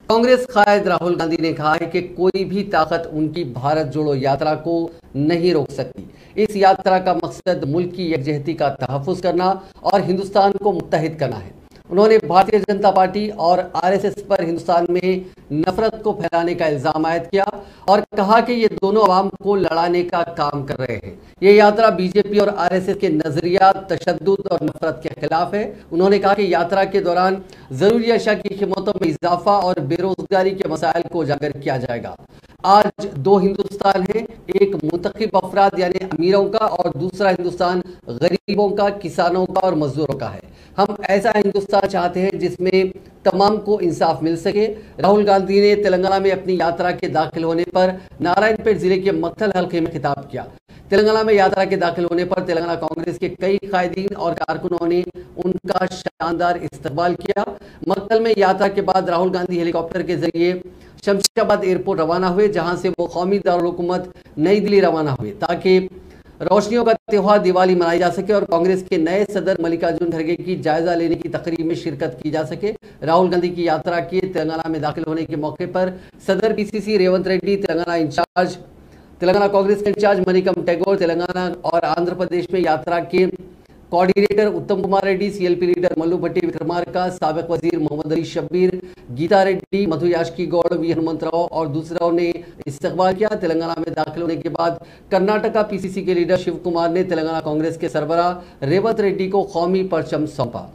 कांग्रेस कायद राहुल गांधी ने कहा है कि कोई भी ताकत उनकी भारत जोड़ो यात्रा को नहीं रोक सकती। इस यात्रा का मकसद मुल्क की यकजहती का तहफ़्फ़ुज़ करना और हिंदुस्तान को मुत्तहिद करना है। उन्होंने भारतीय जनता पार्टी और आरएसएस पर हिंदुस्तान में नफरत को फैलाने का इल्जाम आयद किया और कहा कि ये दोनों अवाम को लड़ाने का काम कर रहे हैं। ये यात्रा बीजेपी और आरएसएस के नजरिया, तशद्दुद और नफरत के खिलाफ है। उन्होंने कहा कि यात्रा के दौरान जरूरी अशिया की कीमतों में इजाफा और बेरोजगारी के मसाइल को उजागर किया जाएगा। आज दो हिंदुस्तान है, एक मुंतखब अफराद यानी अमीरों का और दूसरा हिंदुस्तान गरीबों का, किसानों का और मजदूरों का है। हम ऐसा हिंदुस्तान चाहते हैं जिसमें तमाम को इंसाफ मिल सके। राहुल गांधी ने तेलंगाना में अपनी यात्रा के दाखिल होने पर नारायणपेट जिले के मक्तल हल्के में खिताब किया। तेलंगाना में यात्रा के दाखिल होने पर तेलंगाना कांग्रेस के कई कायदीन और कारकुनों ने उनका शानदार इस्तकबाल किया। मक्तल में यात्रा के बाद राहुल गांधी हेलीकॉप्टर के जरिए शमशाबाद एयरपोर्ट रवाना हुए, जहां से वो कौमी दारुल हुकूमत नई दिल्ली रवाना हुए ताकि रोशनियों का त्यौहार दिवाली मनाई जा सके और कांग्रेस के नए सदर मल्लिकार्जुन खड़गे की जायजा लेने की तकरीब में शिरकत की जा सके। राहुल गांधी की यात्रा के तेलंगाना में दाखिल होने के मौके पर सदर पीसीसी रेवंत रेड्डी, तेलंगाना कांग्रेस के इंचार्ज मनिकम टैगोर, तेलंगाना और आंध्र प्रदेश में यात्रा के कोऑर्डिनेटर उत्तम कुमार रेड्डी, सीएलपी लीडर मल्लू भट्टी विक्रमार्का, साबिक वजीर मोहम्मद अली शब्बीर, गीता रेड्डी, मधु याशकी गौड़, वी हनुमंतराव और दूसरों ने इस्तकबाल किया। तेलंगाना में दाखिल होने के बाद कर्नाटका पीसीसी के लीडर शिव कुमार ने तेलंगाना कांग्रेस के सरबराह रेवंत रेड्डी को कौमी परचम सौंपा।